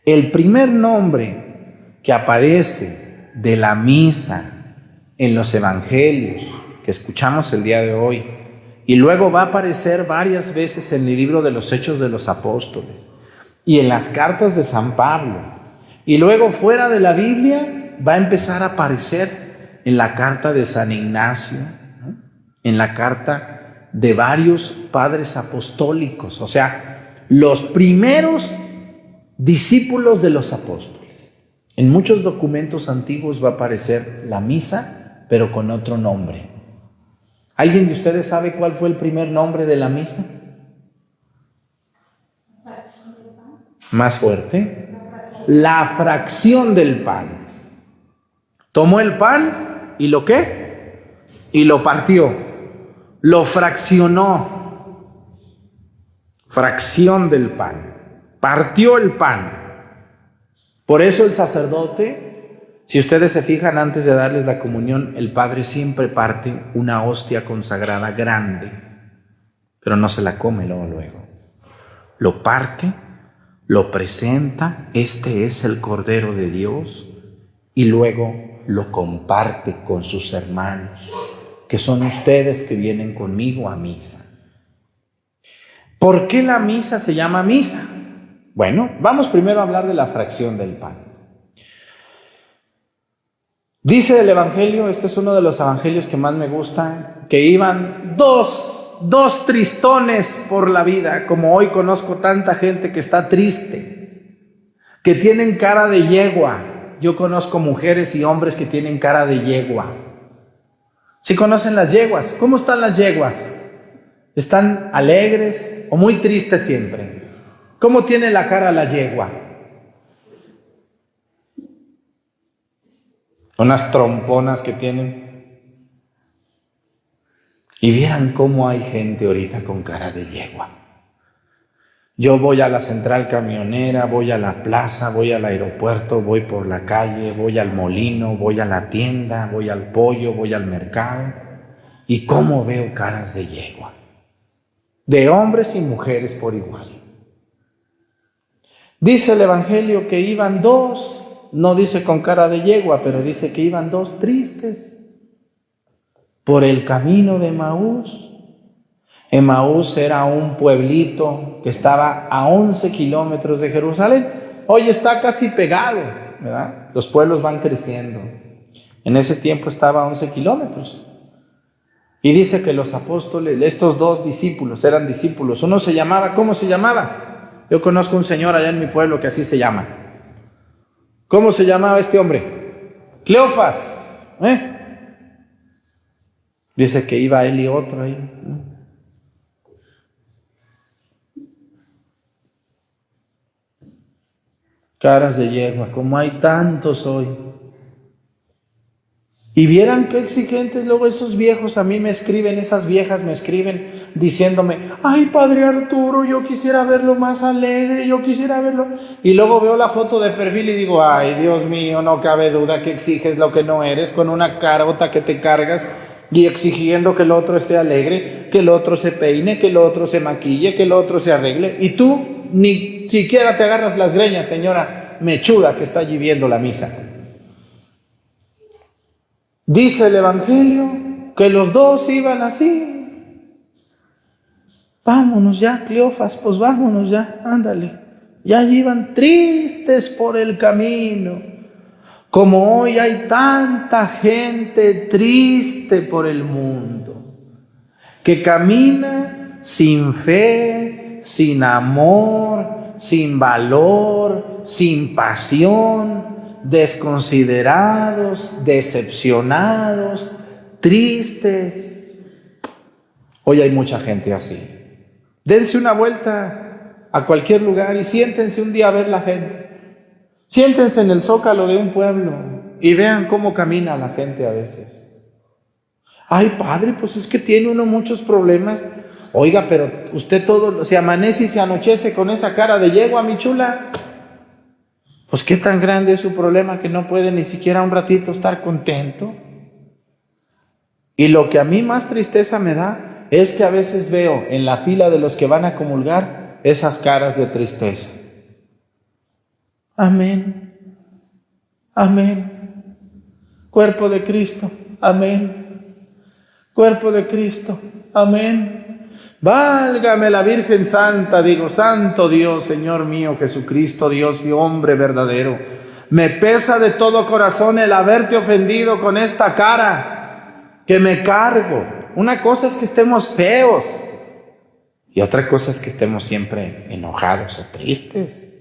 El primer nombre que aparece de la misa en los evangelios que escuchamos el día de hoy, y luego va a aparecer varias veces en el libro de los Hechos de los Apóstoles y en las cartas de San Pablo, y luego fuera de la Biblia va a empezar a aparecer en la carta de San Ignacio, ¿no? En la carta de varios padres apostólicos, o sea, los primeros discípulos de los apóstoles. En muchos documentos antiguos va a aparecer la misa, pero con otro nombre. ¿Alguien de ustedes sabe cuál fue el primer nombre de la misa? Más fuerte. La fracción del pan. Tomó el pan y ¿lo qué? Y lo partió. Lo fraccionó. Fracción del pan. Partió el pan. Por eso el sacerdote, si ustedes se fijan, antes de darles la comunión, el padre siempre parte una hostia consagrada grande, pero no se la come luego. Lo parte, lo presenta, este es el Cordero de Dios, y luego lo comparte con sus hermanos, que son ustedes que vienen conmigo a misa. ¿Por qué la misa se llama misa? Bueno, vamos primero a hablar de la fracción del pan. Dice el Evangelio, este es uno de los evangelios que más me gustan, que iban dos tristones por la vida, como hoy conozco tanta gente que está triste, que tienen cara de yegua. Yo conozco mujeres y hombres que tienen cara de yegua. ¿Sí conocen las yeguas? ¿Cómo están las yeguas? ¿Están alegres o muy tristes siempre? ¿Cómo tiene la cara la yegua? Unas tromponas que tienen. Y vieran cómo hay gente ahorita con cara de yegua. Yo voy a la central camionera, voy a la plaza, voy al aeropuerto, voy por la calle, voy al molino, voy a la tienda, voy al pollo, voy al mercado. Y cómo veo caras de yegua. De hombres y mujeres por igual. Dice el Evangelio que iban dos, no dice con cara de yegua, pero dice que iban dos tristes por el camino de Emaús. Emaús era un pueblito que estaba a 11 kilómetros de Jerusalén. Hoy está casi pegado, ¿verdad? Los pueblos van creciendo. En ese tiempo estaba a 11 kilómetros. Y dice que los apóstoles, estos dos discípulos, eran discípulos. Uno se llamaba, ¿cómo se llamaba? Yo conozco un señor allá en mi pueblo que así se llama. ¿Cómo se llamaba este hombre? Cleofas. Dice que iba él y otro ahí. Caras de yegua, como hay tantos hoy. Y vieran qué exigentes luego esos viejos a mí me escriben, esas viejas me escriben diciéndome, ay, Padre Arturo, yo quisiera verlo más alegre, yo quisiera verlo. Y luego veo la foto de perfil y digo, ay, Dios mío, no cabe duda que exiges lo que no eres, con una carota que te cargas y exigiendo que el otro esté alegre, que el otro se peine, que el otro se maquille, que el otro se arregle. Y tú ni siquiera te agarras las greñas, señora mechuda que está allí viendo la misa. Dice el Evangelio que los dos iban así. Vámonos ya, Cleofas, pues vámonos ya, ándale. Ya iban tristes por el camino. Como hoy hay tanta gente triste por el mundo, que camina sin fe, sin amor, sin valor, sin pasión, desconsiderados, decepcionados, tristes. Hoy hay mucha gente así. Dense una vuelta a cualquier lugar y siéntense un día a ver la gente. Siéntense en el zócalo de un pueblo y vean cómo camina la gente a veces. Ay, padre, pues es que tiene uno muchos problemas. Oiga, pero usted todo se amanece y se anochece con esa cara de yegua, mi chula. Pues qué tan grande es su problema que no puede ni siquiera un ratito estar contento. Y lo que a mí más tristeza me da es que a veces veo en la fila de los que van a comulgar esas caras de tristeza. Amén. Amén. Cuerpo de Cristo. Amén. Cuerpo de Cristo. Amén. Válgame la Virgen Santa, digo, Santo Dios, Señor mío Jesucristo, Dios y hombre verdadero. Me pesa de todo corazón el haberte ofendido con esta cara que me cargo. Una cosa es que estemos feos y otra cosa es que estemos siempre enojados o tristes.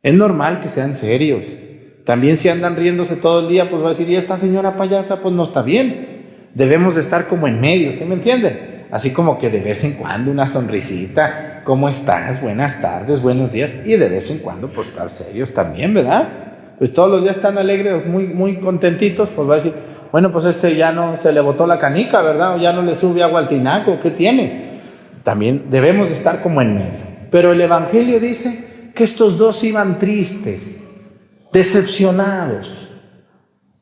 Es normal que sean serios. También si andan riéndose todo el día, pues va a decir, y esta señora payasa, pues no está bien. Debemos de estar como en medio, ¿sí me entienden? Así como que de vez en cuando una sonrisita, ¿cómo estás? Buenas tardes, buenos días. Y de vez en cuando pues estar serios también, ¿verdad? Pues todos los días están alegres, muy contentitos, pues va a decir, bueno, pues ya no se le botó la canica, ¿verdad? O ya no le sube agua al tinaco, ¿qué tiene? También debemos de estar como en medio. Pero el Evangelio dice que estos dos iban tristes, decepcionados.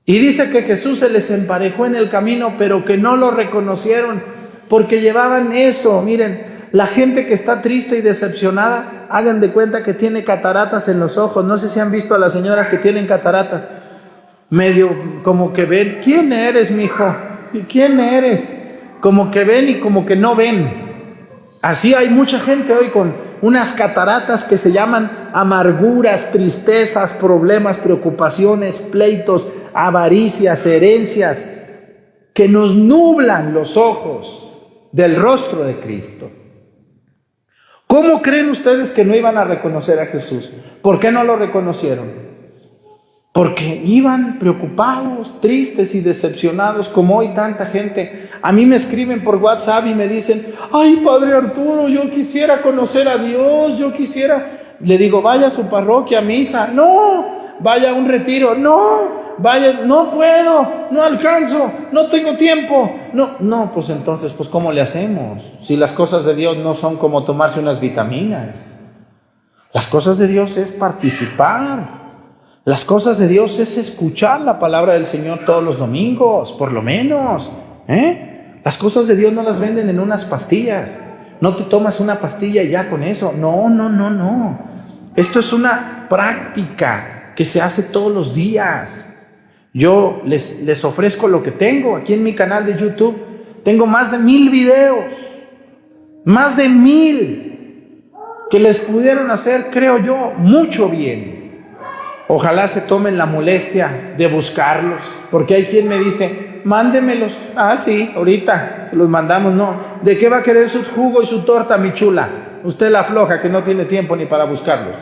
Y dice que Jesús se les emparejó en el camino, pero que no lo reconocieron. Porque llevaban eso, miren, la gente que está triste y decepcionada, hagan de cuenta que tiene cataratas en los ojos. No sé si han visto a las señoras que tienen cataratas. Medio como que ven, ¿quién eres, mijo? ¿Y quién eres? Como que ven y como que no ven. Así hay mucha gente hoy con unas cataratas que se llaman amarguras, tristezas, problemas, preocupaciones, pleitos, avaricias, herencias, que nos nublan los ojos del rostro de Cristo. ¿Cómo creen ustedes que no iban a reconocer a Jesús? ¿Por qué no lo reconocieron? Porque iban preocupados, tristes y decepcionados, como hoy tanta gente. A mí me escriben por WhatsApp y me dicen, ay, Padre Arturo, yo quisiera conocer a Dios, yo quisiera. Le digo, vaya a su parroquia, a misa. No, vaya a un retiro. No, vaya, no puedo, no alcanzo, no tengo tiempo. No, pues entonces, pues ¿cómo le hacemos? Si las cosas de Dios no son como tomarse unas vitaminas. Las cosas de Dios es participar. Las cosas de Dios es escuchar la palabra del Señor todos los domingos, por lo menos. Las cosas de Dios no las venden en unas pastillas. No te tomas una pastilla y ya con eso. No. Esto es una práctica que se hace todos los días. Yo les ofrezco lo que tengo aquí en mi canal de YouTube. Tengo más de 1000 videos. Más de 1000 que les pudieron hacer, creo yo, mucho bien. Ojalá se tomen la molestia de buscarlos, porque hay quien me dice, mándemelos. Ah, sí, ahorita los mandamos. No, ¿de qué va a querer su jugo y su torta, mi chula? Usted la floja que no tiene tiempo ni para buscarlos.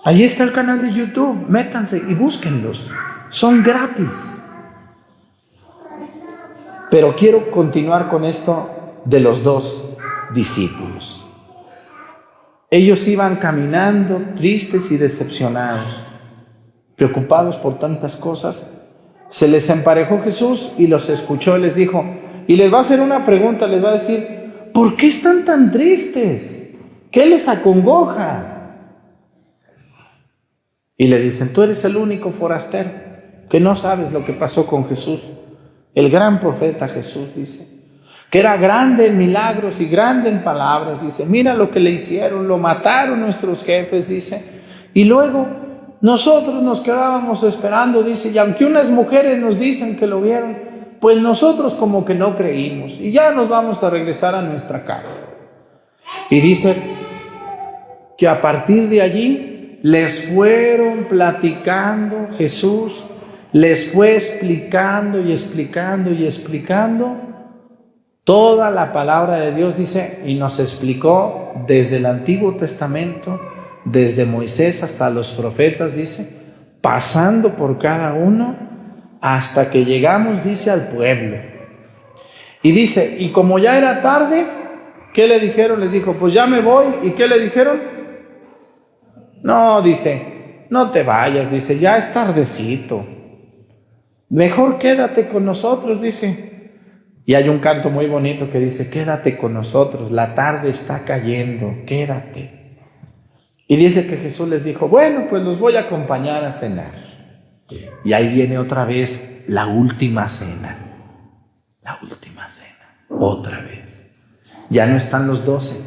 Allí está el canal de YouTube, métanse y búsquenlos. Son gratis. Pero quiero continuar con esto de los dos discípulos. Ellos iban caminando tristes y decepcionados, preocupados por tantas cosas. Se les emparejó Jesús y los escuchó y les dijo, y les va a hacer una pregunta, les va a decir, ¿por qué están tan tristes? ¿Qué les acongoja? Y le dicen, tú eres el único forastero que no sabes lo que pasó con Jesús. El gran profeta Jesús, dice, que era grande en milagros y grande en palabras, dice, mira lo que le hicieron, lo mataron nuestros jefes, dice, y luego nosotros nos quedábamos esperando, dice, y aunque unas mujeres nos dicen que lo vieron, pues nosotros como que no creímos, y ya nos vamos a regresar a nuestra casa. Y dice que a partir de allí les fueron platicando Jesús, les fue explicando y explicando y explicando toda la palabra de Dios, dice, y nos explicó desde el Antiguo Testamento, desde Moisés hasta los profetas, dice, pasando por cada uno hasta que llegamos, dice, al pueblo. Y dice, y como ya era tarde, ¿qué le dijeron? Les dijo, pues ya me voy. ¿Y qué le dijeron? No, dice, no te vayas, dice, ya es tardecito. Mejor quédate con nosotros, dice. Y hay un canto muy bonito que dice, quédate con nosotros, la tarde está cayendo, quédate. Y dice que Jesús les dijo, bueno, pues los voy a acompañar a cenar. Y ahí viene otra vez la última cena. La última cena, otra vez. Ya no están los 12,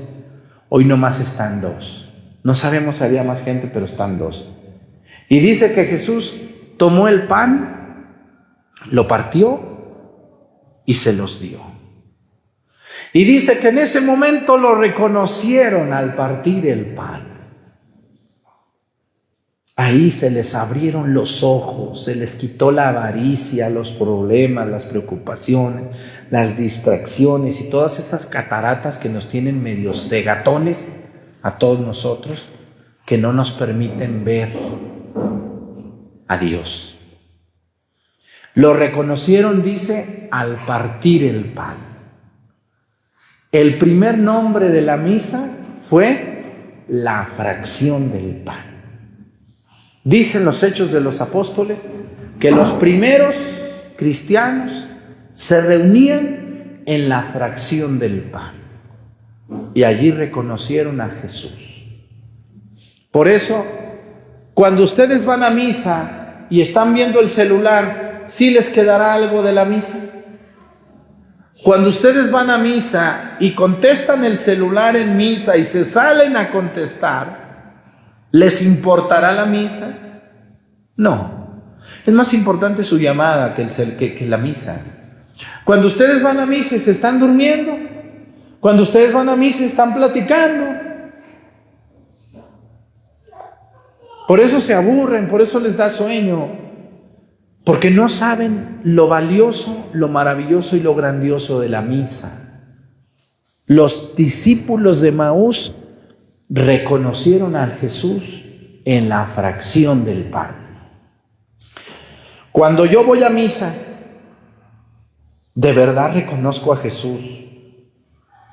hoy nomás están 2. No sabemos si había más gente, pero están 2. Y dice que Jesús tomó el pan, lo partió y se los dio. Y dice que en ese momento lo reconocieron al partir el pan. Ahí se les abrieron los ojos, se les quitó la avaricia, los problemas, las preocupaciones, las distracciones y todas esas cataratas que nos tienen medio cegatones a todos nosotros, que no nos permiten ver a Dios. Lo reconocieron, dice, al partir el pan. El primer nombre de la misa fue la fracción del pan. Dicen los Hechos de los Apóstoles que los primeros cristianos se reunían en la fracción del pan y allí reconocieron a Jesús. Por eso, cuando ustedes van a misa y están viendo el celular, ¿sí les quedará algo de la misa? Cuando ustedes van a misa y contestan el celular en misa y se salen a contestar, ¿les importará la misa? No. Es más importante su llamada que la misa. Cuando ustedes van a misa y se están durmiendo, cuando ustedes van a misa y están platicando, por eso se aburren, por eso les da sueño, porque no saben lo valioso, lo maravilloso y lo grandioso de la misa. Los discípulos de Emaús reconocieron a Jesús en la fracción del pan. Cuando yo voy a misa, de verdad reconozco a Jesús,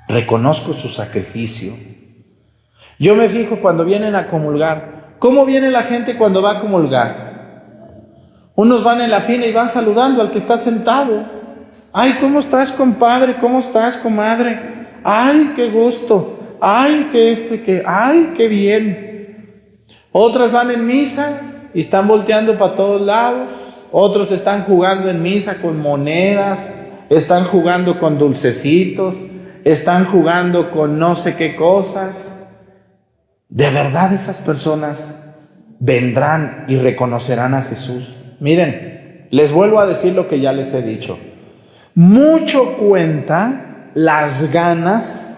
reconozco su sacrificio. Yo me fijo cuando vienen a comulgar. ¿Cómo viene la gente cuando va a comulgar? Unos van en la fila y van saludando al que está sentado. Ay, ¿cómo estás, compadre? ¿Cómo estás, comadre? Ay, qué gusto. Ay, ay, qué bien. Otras van en misa y están volteando para todos lados. Otros están jugando en misa con monedas, están jugando con dulcecitos, están jugando con no sé qué cosas. De verdad esas personas vendrán y reconocerán a Jesús. Miren, les vuelvo a decir lo que ya les he dicho. Mucho cuenta las ganas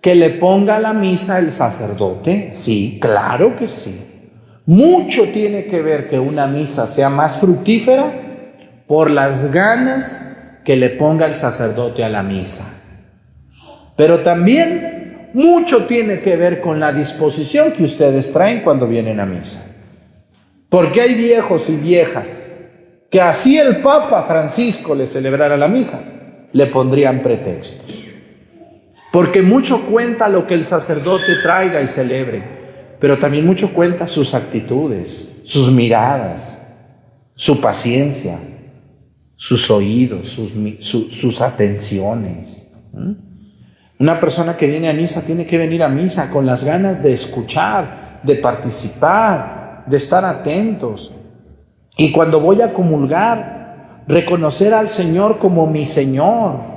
que le ponga a la misa el sacerdote. Sí, claro que sí. Mucho tiene que ver que una misa sea más fructífera por las ganas que le ponga el sacerdote a la misa. Pero también mucho tiene que ver con la disposición que ustedes traen cuando vienen a misa. Porque hay viejos y viejas que así el Papa Francisco le celebrara la misa, le pondrían pretextos. Porque mucho cuenta lo que el sacerdote traiga y celebre, pero también mucho cuenta sus actitudes, sus miradas, su paciencia, sus oídos, sus atenciones. Una persona que viene a misa tiene que venir a misa con las ganas de escuchar, de participar, de estar atentos. Y cuando voy a comulgar, reconocer al Señor como mi Señor.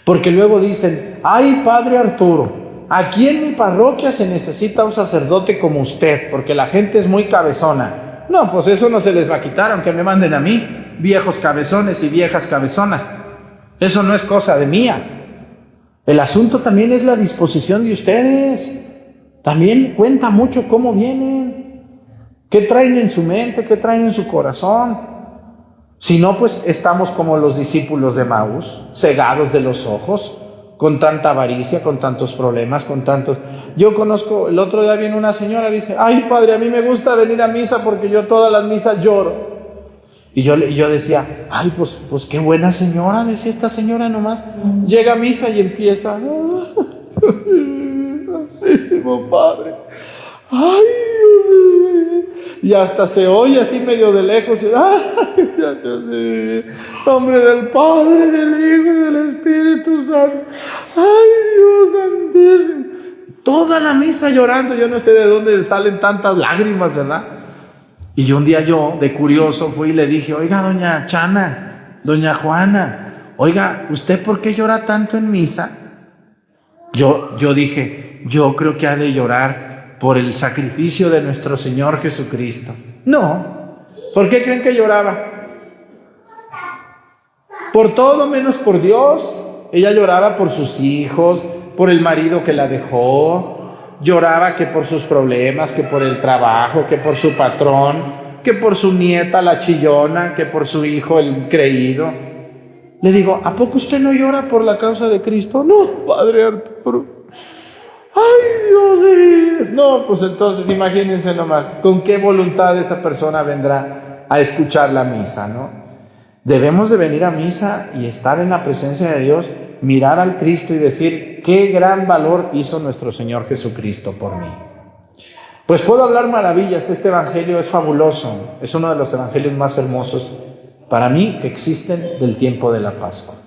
Porque luego dicen, ay, Padre Arturo, aquí en mi parroquia se necesita un sacerdote como usted, porque la gente es muy cabezona. No, pues eso no se les va a quitar, aunque me manden a mí, viejos cabezones y viejas cabezonas. Eso no es cosa de mía. El asunto también es la disposición de ustedes. También cuenta mucho cómo vienen, qué traen en su mente, qué traen en su corazón. Si no, pues estamos como los discípulos de Maús, cegados de los ojos, con tanta avaricia, con tantos problemas, con tantos... Yo conozco, el otro día viene una señora, dice, ay, padre, a mí me gusta venir a misa porque yo todas las misas lloro. Y yo decía, ay, pues qué buena señora, decía esta señora nomás. Llega a misa y empieza, padre, ay, y hasta se oye así medio de lejos, nombre del Padre, del Hijo y del Espíritu Santo, ay, Dios santísimo, toda la misa llorando. Yo no sé de dónde salen tantas lágrimas, ¿verdad? Y un día yo, de curioso, fui y le dije, oiga, doña Chana, doña Juana, oiga, ¿usted por qué llora tanto en misa? Yo dije, yo creo que ha de llorar por el sacrificio de nuestro Señor Jesucristo. No. ¿Por qué creen que lloraba? Por todo menos por Dios. Ella lloraba por sus hijos, por el marido que la dejó, lloraba que por sus problemas, que por el trabajo, que por su patrón, que por su nieta la chillona, que por su hijo el creído. Le digo, ¿a poco usted no llora por la causa de Cristo? No, Padre Arturo. ¡Ay, Dios de mi vida! No, pues entonces imagínense nomás, con qué voluntad esa persona vendrá a escuchar la misa, ¿no? Debemos de venir a misa y estar en la presencia de Dios, mirar al Cristo y decir, qué gran valor hizo nuestro Señor Jesucristo por mí. Pues puedo hablar maravillas, este evangelio es fabuloso, es uno de los evangelios más hermosos para mí que existen del tiempo de la Pascua.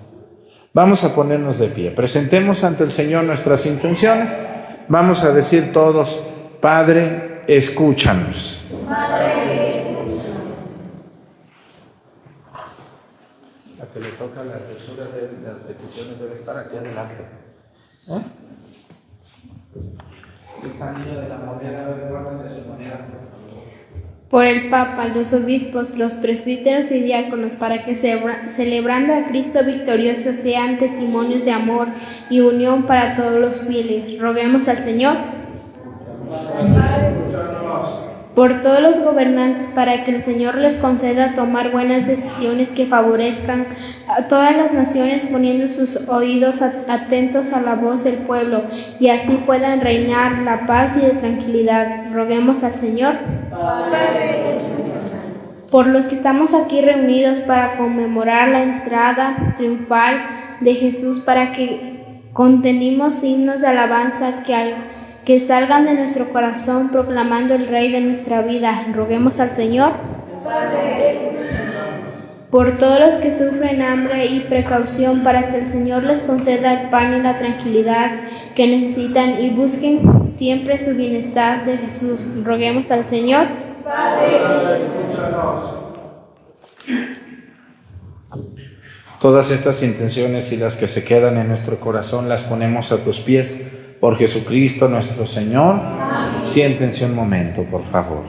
Vamos a ponernos de pie, presentemos ante el Señor nuestras intenciones. Vamos a decir todos, Padre, escúchanos. Padre, escúchanos. La que le toca las lecturas de las peticiones debe estar aquí adelante. El anillo de la moneda del orden de su moneda. Por el Papa, los obispos, los presbíteros y diáconos, para que celebrando a Cristo victorioso sean testimonios de amor y unión para todos los fieles. Roguemos al Señor. Por todos los gobernantes, para que el Señor les conceda tomar buenas decisiones que favorezcan a todas las naciones, poniendo sus oídos atentos a la voz del pueblo, y así puedan reinar la paz y la tranquilidad. Roguemos al Señor. Por los que estamos aquí reunidos para conmemorar la entrada triunfal de Jesús, para que contenimos himnos de alabanza que salgan de nuestro corazón proclamando el Rey de nuestra vida. Roguemos al Señor. Por todos los que sufren hambre y precaución, para que el Señor les conceda el pan y la tranquilidad que necesitan y busquen siempre su bienestar de Jesús. Roguemos al Señor. Todas estas intenciones y las que se quedan en nuestro corazón las ponemos a tus pies por Jesucristo nuestro Señor. Siéntense un momento, por favor.